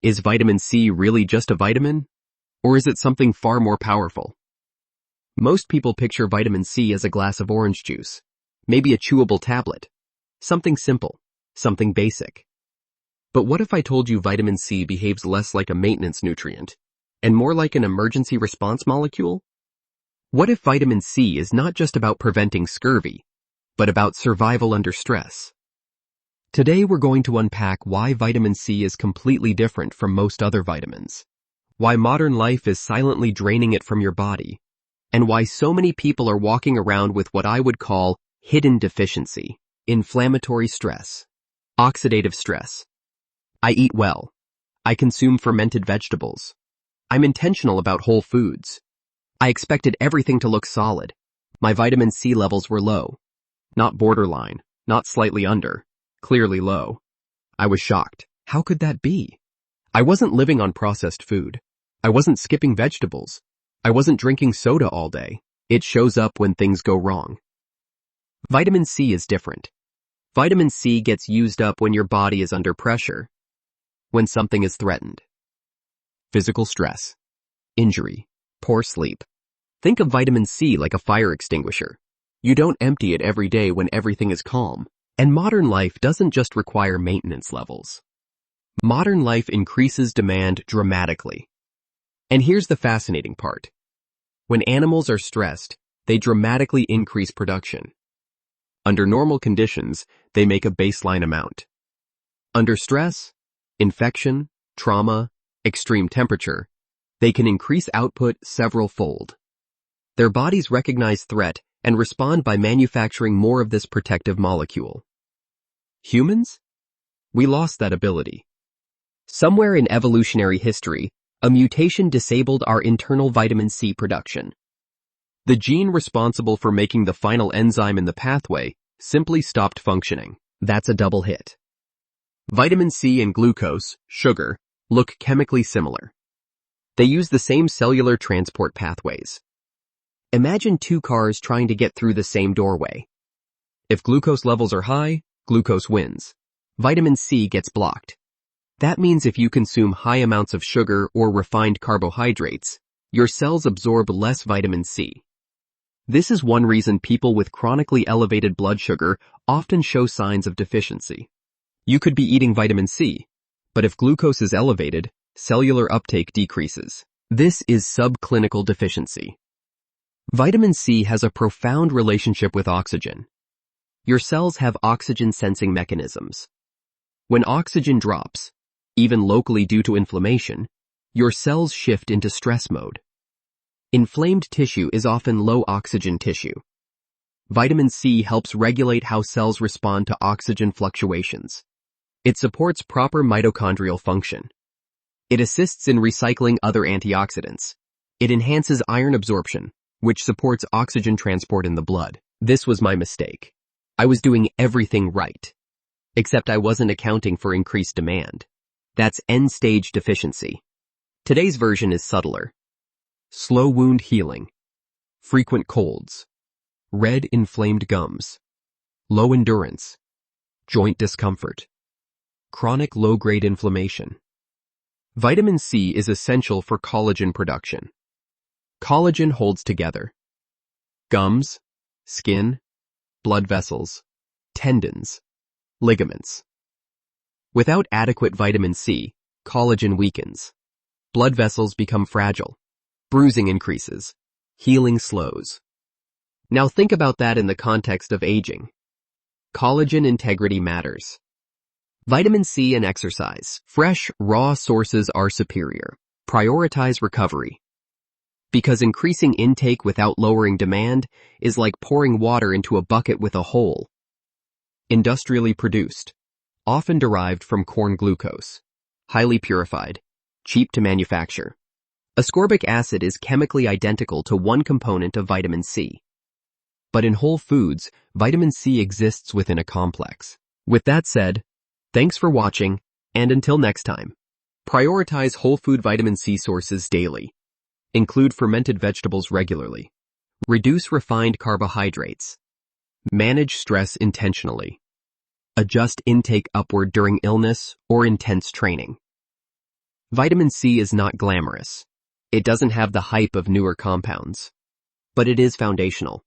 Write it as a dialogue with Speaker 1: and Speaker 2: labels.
Speaker 1: Is vitamin C really just a vitamin? Or is it something far more powerful? Most people picture vitamin C as a glass of orange juice, maybe a chewable tablet. Something simple, something basic. But what if I told you vitamin C behaves less like a maintenance nutrient, and more like an emergency response molecule? What if vitamin C is not just about preventing scurvy, but about survival under stress? Today we're going to unpack why vitamin C is completely different from most other vitamins, why modern life is silently draining it from your body, and why so many people are walking around with what I would call hidden deficiency, inflammatory stress, oxidative stress. I eat well. I consume fermented vegetables. I'm intentional about whole foods. I expected everything to look solid. My vitamin C levels were low. Not borderline, not slightly under, clearly low. I was shocked. How could that be? I wasn't living on processed food. I wasn't skipping vegetables. I wasn't drinking soda all day. It shows up when things go wrong. Vitamin C is different. Vitamin C gets used up when your body is under pressure, when something is threatened. Physical stress, injury, poor sleep. Think of vitamin C like a fire extinguisher. You don't empty it every day when everything is calm. And modern life doesn't just require maintenance levels. Modern life increases demand dramatically. And here's the fascinating part. When animals are stressed, they dramatically increase production. Under normal conditions, they make a baseline amount. Under stress, infection, trauma, extreme temperature, they can increase output several-fold. Their bodies recognize threat and respond by manufacturing more of this protective molecule. Humans? We lost that ability. Somewhere in evolutionary history, a mutation disabled our internal vitamin C production. The gene responsible for making the final enzyme in the pathway simply stopped functioning. That's a double hit. Vitamin C and glucose, sugar, look chemically similar. They use the same cellular transport pathways. Imagine two cars trying to get through the same doorway. If glucose levels are high, glucose wins. Vitamin C gets blocked. That means if you consume high amounts of sugar or refined carbohydrates, your cells absorb less vitamin C. This is one reason people with chronically elevated blood sugar often show signs of deficiency. You could be eating vitamin C, but if glucose is elevated, cellular uptake decreases. This is subclinical deficiency. Vitamin C has a profound relationship with oxygen. Your cells have oxygen-sensing mechanisms. When oxygen drops, even locally due to inflammation, your cells shift into stress mode. Inflamed tissue is often low-oxygen tissue. Vitamin C helps regulate how cells respond to oxygen fluctuations. It supports proper mitochondrial function. It assists in recycling other antioxidants. It enhances iron absorption, which supports oxygen transport in the blood. This was my mistake. I was doing everything right, except I wasn't accounting for increased demand. That's end-stage deficiency. Today's version is subtler. Slow wound healing, frequent colds, red inflamed gums, low endurance, joint discomfort, chronic low-grade inflammation. Vitamin C is essential for collagen production. Collagen holds together gums, skin, blood vessels, tendons, ligaments. Without adequate vitamin C, collagen weakens. Blood vessels become fragile. Bruising increases. Healing slows. Now think about that in the context of aging. Collagen integrity matters. Vitamin C and exercise. Fresh, raw sources are superior. Prioritize recovery. Because increasing intake without lowering demand is like pouring water into a bucket with a hole. Industrially produced, often derived from corn glucose, highly purified, cheap to manufacture. Ascorbic acid is chemically identical to one component of vitamin C. But in whole foods, vitamin C exists within a complex. With that said, thanks for watching, and until next time, prioritize whole food vitamin C sources daily. Include fermented vegetables regularly. Reduce refined carbohydrates. Manage stress intentionally. Adjust intake upward during illness or intense training. Vitamin C is not glamorous. It doesn't have the hype of newer compounds. But it is foundational.